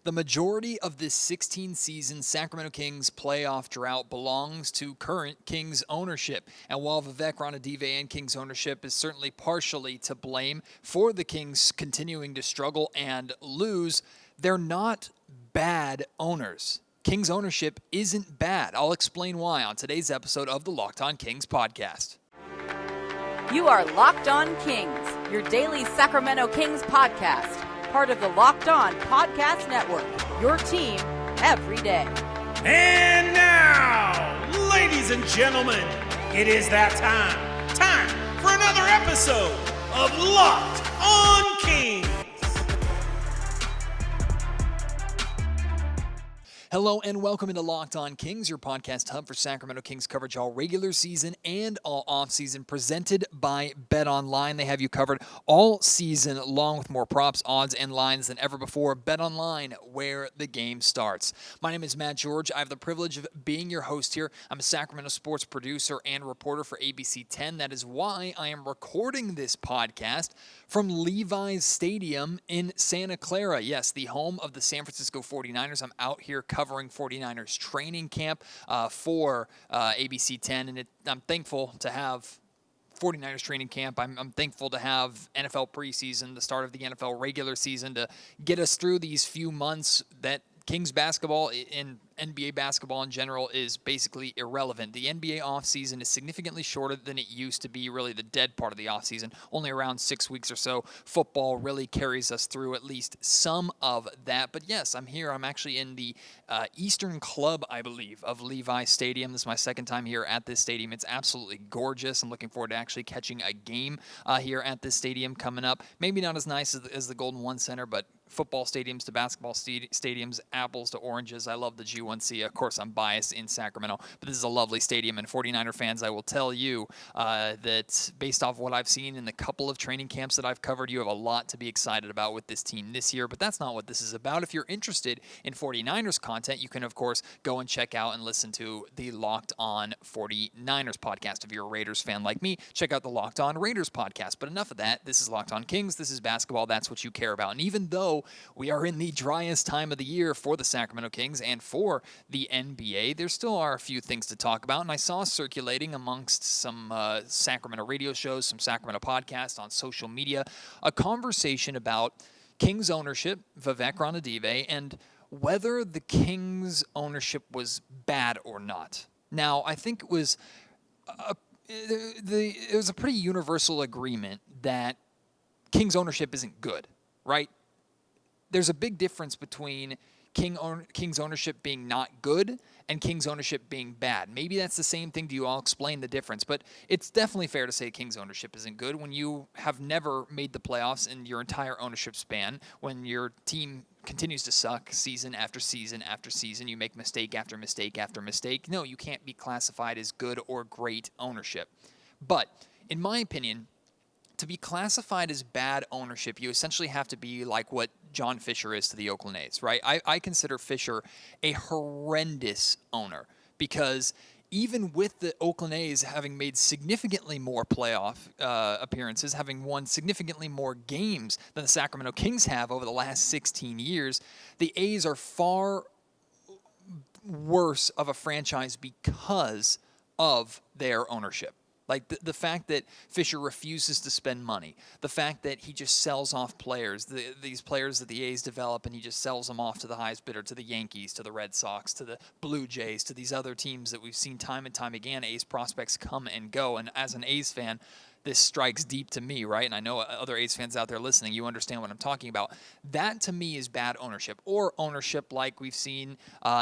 The majority of this 16-season Sacramento Kings playoff drought belongs to current Kings ownership. And while Viveks Ownership and Kings ownership is certainly partially to blame for the Kings continuing to struggle and lose, they're not bad owners. Kings ownership isn't bad. I'll explain why on today's episode of the Locked On Kings podcast. You are Locked On Kings, your daily Sacramento Kings podcast. Part of the Locked On Podcast Network, your team every day. And now, ladies and gentlemen, it is that time. Time for another episode of Locked On Kings. Hello and welcome into Locked On Kings, your podcast hub for Sacramento Kings coverage all regular season and all offseason, presented by BetOnline. They have you covered all season long with more props, odds, and lines than ever before. BetOnline, where the game starts. My name is Matt George. I have the privilege of being your host here. I'm a Sacramento sports producer and reporter for ABC 10. That is why I am recording this podcast from Levi's Stadium in Santa Clara. Yes, the home of the San Francisco 49ers. I'm out here covering 49ers training camp for ABC 10, and I'm thankful to have 49ers training camp. I'm thankful to have NFL preseason, the start of the NFL regular season, to get us through these few months that Kings basketball and NBA basketball in general is basically irrelevant. The NBA offseason is significantly shorter than it used to be, really the dead part of the offseason, only around 6 weeks or so. Football really carries us through at least some of that. But yes, I'm here. I'm actually in the Eastern Club, I believe, of Levi Stadium. This is my second time here at this stadium. It's absolutely gorgeous. I'm looking forward to actually catching a game here at this stadium coming up. Maybe not as nice as the Golden One Center, but football stadiums to basketball stadiums, apples to oranges. I love the G1C. Of course, I'm biased in Sacramento, but this is a lovely stadium. And 49er fans, I will tell you that based off what I've seen in the couple of training camps that I've covered, you have a lot to be excited about with this team this year. But that's not what this is about. If you're interested in 49ers content, you can, of course, go and check out and listen to the Locked On 49ers podcast. If you're a Raiders fan like me, check out the Locked On Raiders podcast. But enough of that. This is Locked On Kings. This is basketball. That's what you care about. And even though we are in the driest time of the year for the Sacramento Kings and for the NBA, there still are a few things to talk about, and I saw circulating amongst some Sacramento radio shows, some Sacramento podcasts on social media, a conversation about Kings ownership, Viveks Ownership, and whether the Kings ownership was bad or not. Now, I think it was a pretty universal agreement that Kings ownership isn't good, right? There's a big difference between Kings ownership being not good and Kings ownership being bad. Maybe that's the same thing to you. I'll explain the difference. But it's definitely fair to say Kings ownership isn't good when you have never made the playoffs in your entire ownership span, when your team continues to suck season after season after season. You make mistake after mistake after mistake. No, you can't be classified as good or great ownership. But in my opinion, to be classified as bad ownership, you essentially have to be like what John Fisher is to the Oakland A's, right? I consider Fisher a horrendous owner because even with the Oakland A's having made significantly more playoff appearances, having won significantly more games than the Sacramento Kings have over the last 16 years, the A's are far worse of a franchise because of their ownership. Like the fact that Fisher refuses to spend money, the fact that he just sells off players, these players that the A's develop, and he just sells them off to the highest bidder, to the Yankees, to the Red Sox, to the Blue Jays, to these other teams that we've seen time and time again. A's prospects come and go, and as an A's fan, this strikes deep to me, right? And I know other A's fans out there listening, you understand what I'm talking about. That, to me, is bad ownership, or ownership like we've seen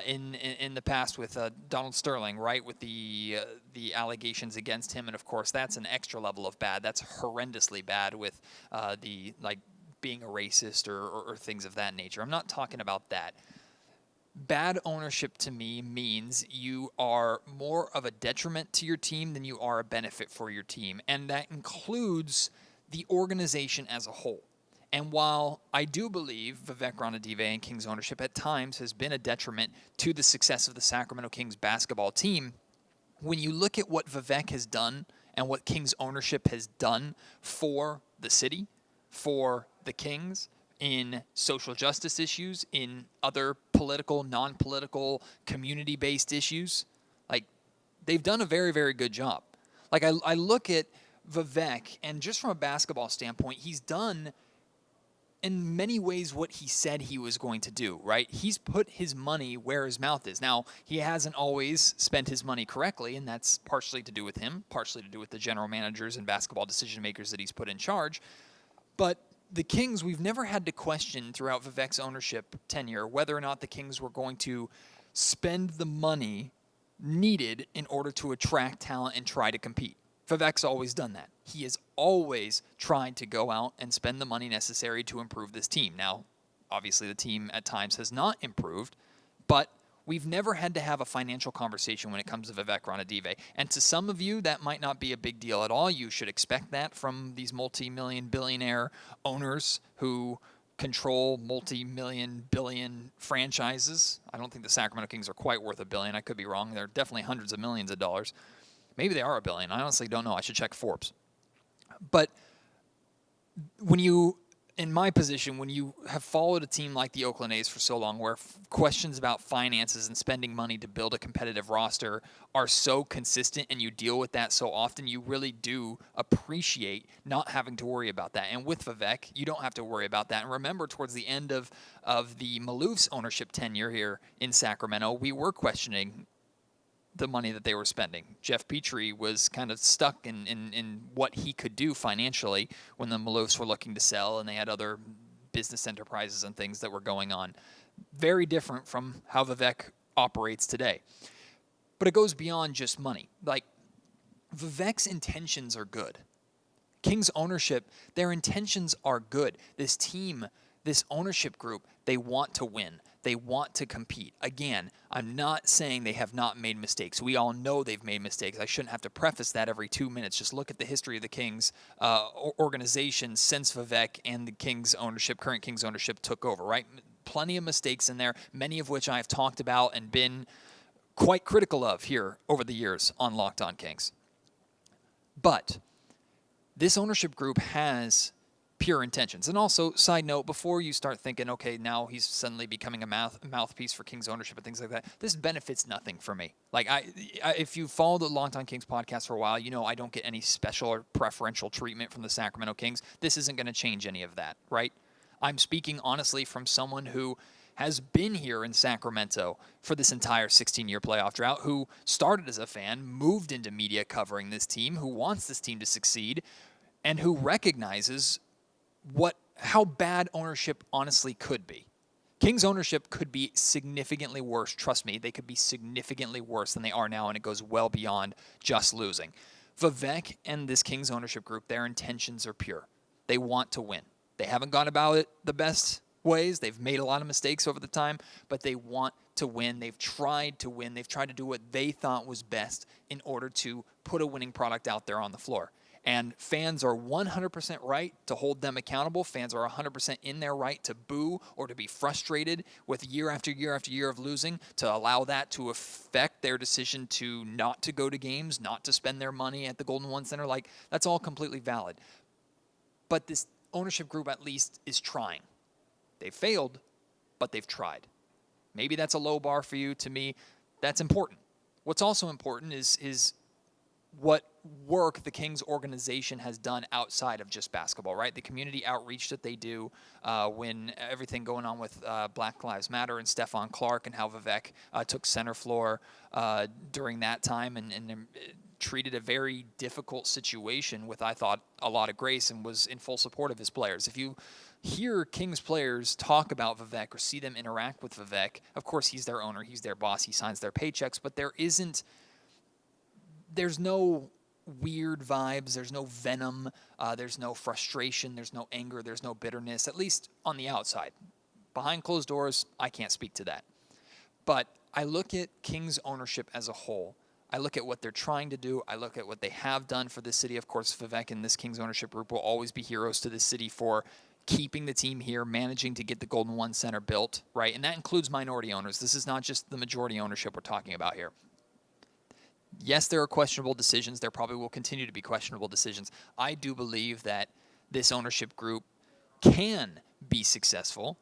in the past with Donald Sterling, right, with the allegations against him. And, of course, that's an extra level of bad. That's horrendously bad with being a racist or things of that nature. I'm not talking about that. Bad ownership to me means you are more of a detriment to your team than you are a benefit for your team. And that includes the organization as a whole. And while I do believe Viveks Ownership and Kings ownership at times has been a detriment to the success of the Sacramento Kings basketball team, when you look at what Vivek has done and what Kings ownership has done for the city, for the Kings, in social justice issues, in other political, non-political, community-based issues. Like, they've done a very, very good job. Like, I look at Vivek, and just from a basketball standpoint, he's done in many ways what he said he was going to do, right? He's put his money where his mouth is. Now, he hasn't always spent his money correctly, and that's partially to do with him, partially to do with the general managers and basketball decision makers that he's put in charge. But the Kings, we've never had to question throughout Vivek's ownership tenure whether or not the Kings were going to spend the money needed in order to attract talent and try to compete. Vivek's always done that. He has always tried to go out and spend the money necessary to improve this team. Now, obviously the team at times has not improved, but we've never had to have a financial conversation when it comes to Vivek Ranadive. And to some of you, that might not be a big deal at all. You should expect that from these multi-million billionaire owners who control multi-million billion franchises. I don't think the Sacramento Kings are quite worth $1 billion. I could be wrong. They're definitely hundreds of millions of dollars. Maybe they are $1 billion. I honestly don't know. I should check Forbes. But when you, in my position, when you have followed a team like the Oakland A's for so long, where questions about finances and spending money to build a competitive roster are so consistent and you deal with that so often, you really do appreciate not having to worry about that. And with Vivek, you don't have to worry about that. And remember, towards the end of the Maloof's ownership tenure here in Sacramento, we were questioning the money that they were spending. Jeff Petrie was kind of stuck in what he could do financially when the Maloofs were looking to sell and they had other business enterprises and things that were going on. Very different from how Vivek operates today. But it goes beyond just money. Like, Vivek's intentions are good. Kings ownership, their intentions are good. This team, this ownership group, they want to win. They want to compete. Again, I'm not saying they have not made mistakes. We all know they've made mistakes. I shouldn't have to preface that every 2 minutes. Just look at the history of the Kings organization since Vivek and the Kings ownership, current Kings ownership, took over, right? Plenty of mistakes in there, many of which I've talked about and been quite critical of here over the years on Locked On Kings. But this ownership group has pure intentions. And also, side note, before you start thinking, okay, now he's suddenly becoming a mouthpiece for Kings ownership and things like that, this benefits nothing for me. Like, if you follow the Locked On Kings podcast for a while, you know I don't get any special or preferential treatment from the Sacramento Kings. This isn't going to change any of that, right? I'm speaking honestly from someone who has been here in Sacramento for this entire 16-year playoff drought, who started as a fan, moved into media covering this team, who wants this team to succeed, and who recognizes how bad ownership honestly could be. Kings ownership could be significantly worse. Trust me, they could be significantly worse than they are now, and it goes well beyond just losing. Vivek and this Kings ownership group, their intentions are pure. They want to win. They haven't gone about it the best ways. They've made a lot of mistakes over the time, but they want to win. They've tried to win. They've tried to do what they thought was best in order to put a winning product out there on the floor. And fans are 100% right to hold them accountable. Fans are 100% in their right to boo or to be frustrated with year after year after year of losing, to allow that to affect their decision to not to go to games, not to spend their money at the Golden One Center. Like, that's all completely valid. But this ownership group at least is trying. They've failed, but they've tried. Maybe that's a low bar for you. To me, that's important. What's also important is what work the Kings organization has done outside of just basketball, right? The community outreach that they do when everything going on with Black Lives Matter and Stephon Clark, and how Vivek took center floor during that time and treated a very difficult situation with, I thought, a lot of grace, and was in full support of his players. If you hear Kings players talk about Vivek or see them interact with Vivek, of course he's their owner, he's their boss, he signs their paychecks, but there's no weird vibes, there's no venom, there's no frustration, there's no anger, there's no bitterness, at least on the outside. Behind closed doors, I can't speak to that. But I look at Kings ownership as a whole. I look at what they're trying to do. I look at what they have done for this city. Of course, Vivek and this Kings ownership group will always be heroes to this city for keeping the team here, managing to get the Golden One Center built, right? And that includes minority owners. This is not just the majority ownership we're talking about here. Yes, there are questionable decisions. There probably will continue to be questionable decisions. I do believe that this ownership group can be successful.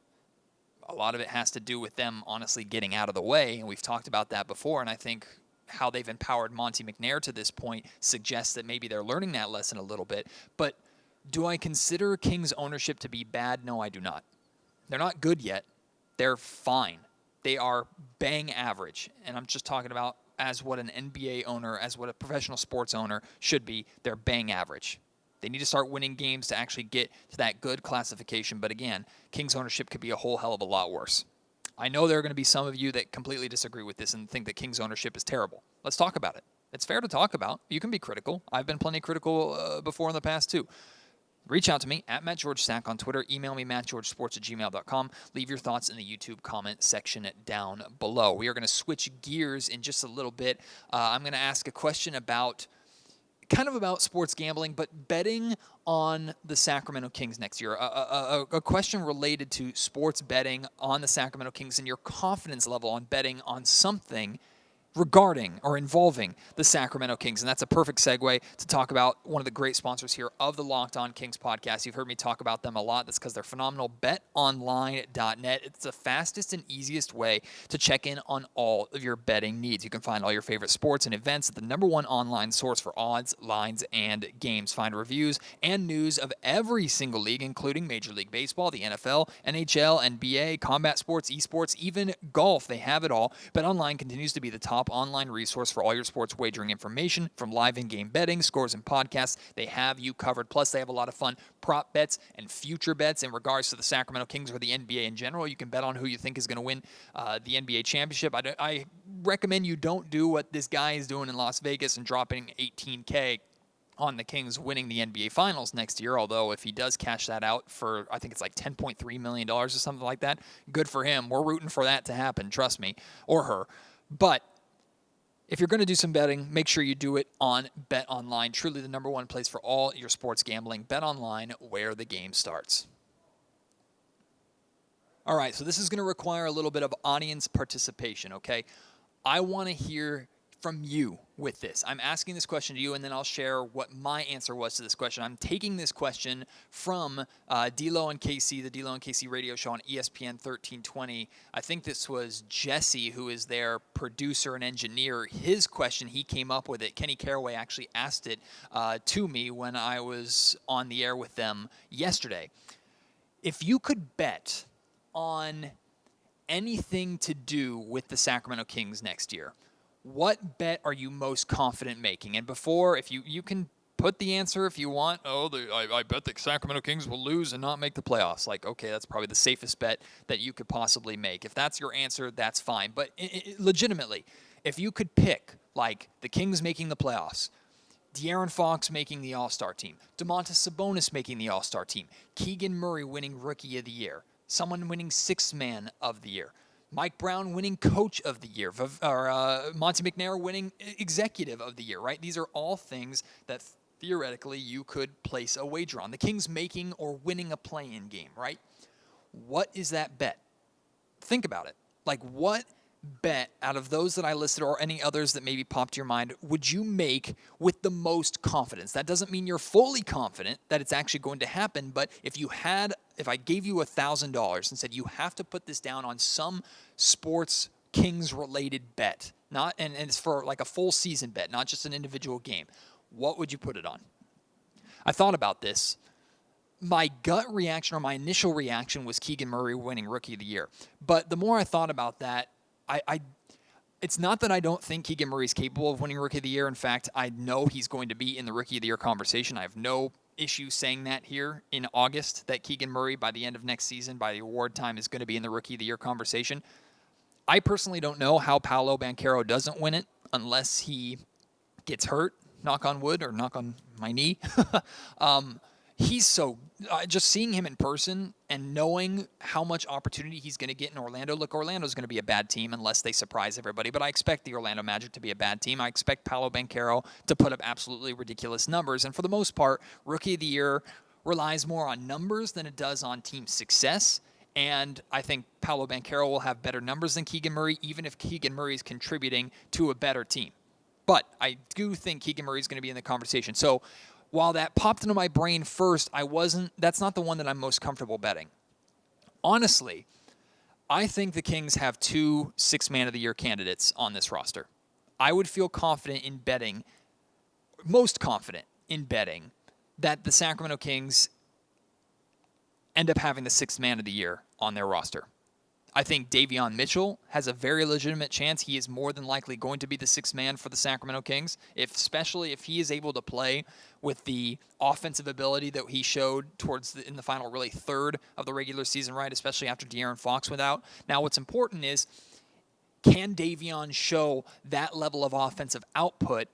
A lot of it has to do with them honestly getting out of the way, and we've talked about that before, and I think how they've empowered Monte McNair to this point suggests that maybe they're learning that lesson a little bit. But do I consider Kings ownership to be bad? No, I do not. They're not good yet. They're fine. They are bang average, and I'm just talking about as what an NBA owner, as what a professional sports owner should be. They're bang average. They need to start winning games to actually get to that good classification. But again, Kings ownership could be a whole hell of a lot worse. I know there are going to be some of you that completely disagree with this and think that Kings ownership is terrible. Let's talk about it. It's fair to talk about. You can be critical. I've been plenty critical before in the past too. Reach out to me at MattGeorgeSack on Twitter. Email me, mattgeorgesports@gmail.com. Leave your thoughts in the YouTube comment section down below. We are going to switch gears in just a little bit. I'm going to ask a question about sports gambling, but betting on the Sacramento Kings next year. A question related to sports betting on the Sacramento Kings and your confidence level on betting on something regarding or involving the Sacramento Kings. And that's a perfect segue to talk about one of the great sponsors here of the Locked On Kings podcast. You've heard me talk about them a lot. That's because they're phenomenal. BetOnline.net. It's the fastest and easiest way to check in on all of your betting needs. You can find all your favorite sports and events at the #1 online source for odds, lines, and games. Find reviews and news of every single league, including Major League Baseball, the NFL, NHL, NBA, combat sports, esports, even golf. They have it all. BetOnline continues to be the top online resource for all your sports wagering information, from live in-game betting, scores, and podcasts. They have you covered. Plus, they have a lot of fun prop bets and future bets in regards to the Sacramento Kings or the NBA in general. You can bet on who you think is going to win the NBA championship. I recommend you don't do what this guy is doing in Las Vegas and dropping $18K on the Kings winning the NBA Finals next year, although if he does cash that out for, I think it's like $10.3 million or something like that, good for him. We're rooting for that to happen, trust me, or her. But if you're going to do some betting, make sure you do it on BetOnline. Truly the #1 place for all your sports gambling. BetOnline, where the game starts. All right, so this is going to require a little bit of audience participation, okay? I want to hear from you with this. I'm asking this question to you, and then I'll share what my answer was to this question. I'm taking this question from D-Lo and KC, the D-Lo and KC radio show on ESPN 1320. I think this was Jesse, who is their producer and engineer. His question, he came up with it. Kenny Caraway actually asked it to me when I was on the air with them yesterday. If you could bet on anything to do with the Sacramento Kings next year, what bet are you most confident making? And before, if you can put the answer if you want, I bet the Sacramento Kings will lose and not make the playoffs. Like, okay, that's probably the safest bet that you could possibly make. If that's your answer, that's fine. But legitimately, if you could pick, like, the Kings making the playoffs, De'Aaron Fox making the All-Star team, Domantas Sabonis making the All-Star team, Keegan Murray winning Rookie of the Year, someone winning Sixth Man of the Year, Mike Brown winning Coach of the Year, or Monte McNair winning Executive of the Year, right? These are all things that theoretically you could place a wager on. The Kings making or winning a play-in game, right? What is that bet? Think about it. Like, what bet out of those that I listed or any others that maybe popped to your mind would you make with the most confidence? That doesn't mean you're fully confident that it's actually going to happen, but if I gave you $1,000 and said you have to put this down on some sports Kings related bet, and it's for like a full season bet, not just an individual game, what would you put it on? I thought about this. My gut reaction or my initial reaction was Keegan Murray winning Rookie of the Year. But the more I thought about that, it's not that I don't think Keegan Murray is capable of winning Rookie of the Year. In fact, I know he's going to be in the Rookie of the Year conversation. I have no issue saying that here in August, that Keegan Murray, by the end of next season, by the award time, is going to be in the Rookie of the Year conversation. I personally don't know how Paolo Banchero doesn't win it unless he gets hurt, knock on wood, or knock on my knee. He's so, just seeing him in person and knowing how much opportunity he's going to get in Orlando. Look, Orlando's going to be a bad team unless they surprise everybody, but I expect the Orlando Magic to be a bad team. I expect Paolo Banchero to put up absolutely ridiculous numbers, and for the most part, Rookie of the Year relies more on numbers than it does on team success, and I think Paolo Banchero will have better numbers than Keegan Murray, even if Keegan Murray is contributing to a better team. But I do think Keegan Murray is going to be in the conversation. So while that popped into my brain first, that's not the one that I'm most comfortable betting. honestly, I think the Kings have 2 Sixth Man of the Year candidates on this roster. I would feel confident in betting, most confident in betting, that the Sacramento Kings end up having the Sixth Man of the Year on their roster. I think Davion Mitchell has a very legitimate chance. He is more than likely going to be the sixth man for the Sacramento Kings, especially if he is able to play with the offensive ability that he showed in the final really third of the regular season, right? Especially after De'Aaron Fox went out. Now, what's important is, can Davion show that level of offensive output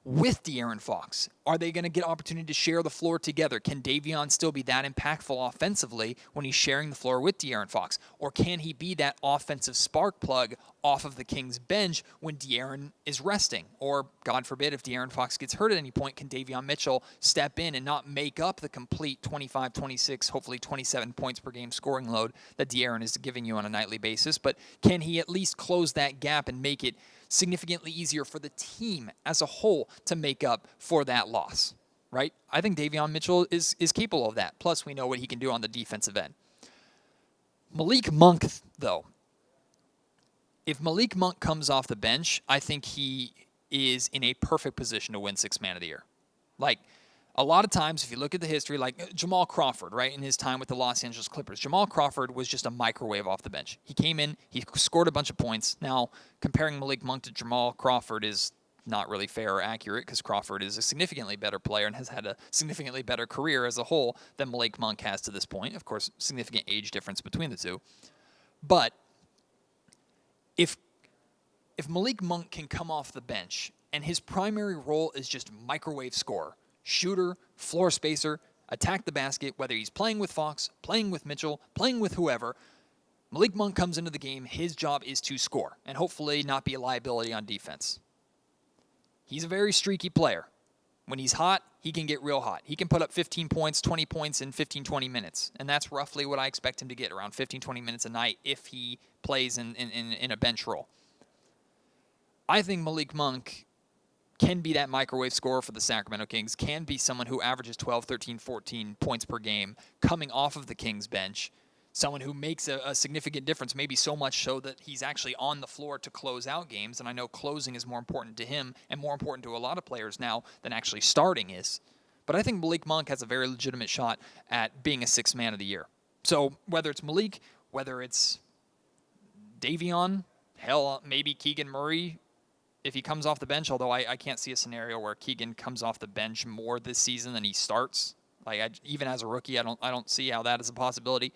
with De'Aaron Fox? Are they going to get opportunity to share the floor together? Can Davion still be that impactful offensively when he's sharing the floor with De'Aaron Fox? Or can he be that offensive spark plug off of the Kings bench when De'Aaron is resting? Or, God forbid, if De'Aaron Fox gets hurt at any point, can Davion Mitchell step in and not make up the complete 25, 26, hopefully 27 points per game scoring load that De'Aaron is giving you on a nightly basis? But can he at least close that gap and make it significantly easier for the team as a whole to make up for that loss, right? I think Davion Mitchell is capable of that. Plus, we know what he can do on the defensive end. Malik Monk, though, if Malik Monk comes off the bench, I think he is in a perfect position to win Sixth Man of the Year. Like, a lot of times, if you look at the history, like Jamal Crawford, right, in his time with the Los Angeles Clippers, Jamal Crawford was just a microwave off the bench. He came in, he scored a bunch of points. Now, comparing Malik Monk to Jamal Crawford is not really fair or accurate because Crawford is a significantly better player and has had a significantly better career as a whole than Malik Monk has to this point. Of course, significant age difference between the two. But if Malik Monk can come off the bench and his primary role is just microwave scorer, shooter, floor spacer, attack the basket, whether he's playing with Fox, playing with Mitchell, playing with whoever, Malik Monk comes into the game, his job is to score and hopefully not be a liability on defense. He's a very streaky player. When he's hot, he can get real hot. He can put up 15 points, 20 points in 15, 20 minutes. And that's roughly what I expect him to get, around 15, 20 minutes a night if he plays in a bench role. I think Malik Monk can be that microwave scorer for the Sacramento Kings, can be someone who averages 12, 13, 14 points per game coming off of the Kings bench, someone who makes a significant difference, maybe so much so that he's actually on the floor to close out games. And I know closing is more important to him and more important to a lot of players now than actually starting is. But I think Malik Monk has a very legitimate shot at being a Sixth Man of the Year. So whether it's Malik, whether it's Davion, hell, maybe Keegan Murray, if he comes off the bench, although I can't see a scenario where Keegan comes off the bench more this season than he starts. Even as a rookie, I don't see how that is a possibility.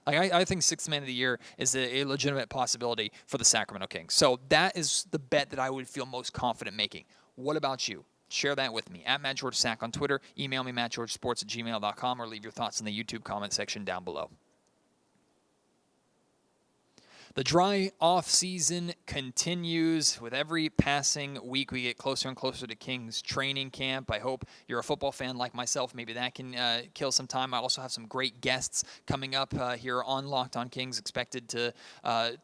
I think Sixth Man of the Year is a legitimate possibility for the Sacramento Kings. So that is the bet that I would feel most confident making. What about you? Share that with me. At MattGeorgeSack on Twitter. Email me, mattgeorgesports@gmail.com, or leave your thoughts in the YouTube comment section down below. The dry off-season continues. With every passing week, we get closer and closer to Kings training camp. I hope you're a football fan like myself. Maybe that can kill some time. I also have some great guests coming up here on Locked On Kings. Expected to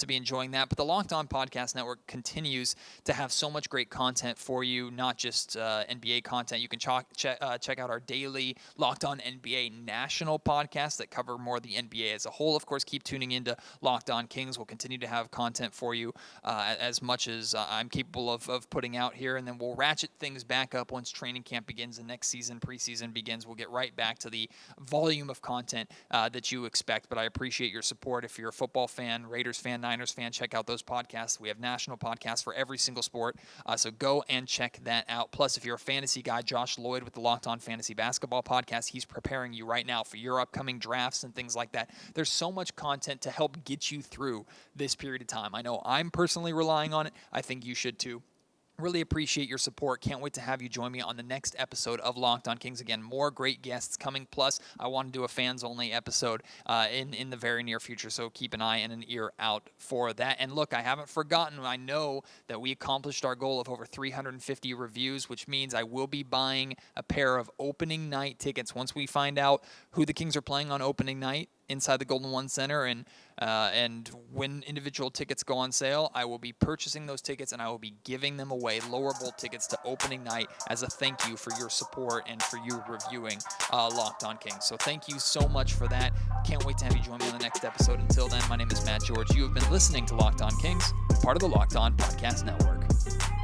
be enjoying that. But the Locked On Podcast Network continues to have so much great content for you, not just NBA content. You can check out our daily Locked On NBA national podcasts that cover more of the NBA as a whole. Of course, keep tuning into Locked On Kings. We'll continue to have content for you as much as I'm capable of putting out here, and then we'll ratchet things back up once training camp begins and next season, preseason begins. We'll get right back to the volume of content that you expect, but I appreciate your support. If you're a football fan, Raiders fan, Niners fan, check out those podcasts. We have national podcasts for every single sport, so go and check that out. Plus, if you're a fantasy guy, Josh Lloyd with the Locked On Fantasy Basketball Podcast, he's preparing you right now for your upcoming drafts and things like that. There's so much content to help get you through this period of time. I know I'm personally relying on it. I think you should too. Really appreciate your support. Can't wait to have you join me on the next episode of Locked On Kings. Again, more great guests coming. Plus, I want to do a fans-only episode in the very near future, so keep an eye and an ear out for that. And look, I haven't forgotten. I know that we accomplished our goal of over 350 reviews, which means I will be buying a pair of opening night tickets once we find out who the Kings are playing on opening night inside the Golden One Center, and when individual tickets go on sale, I will be purchasing those tickets and I will be giving them away, lower bowl tickets, to opening night as a thank you for your support and for you reviewing Locked On Kings. So thank you so much for that. Can't wait to have you join me on the next episode. Until then, my name is Matt George. You have been listening to Locked On Kings, part of the Locked On Podcast Network.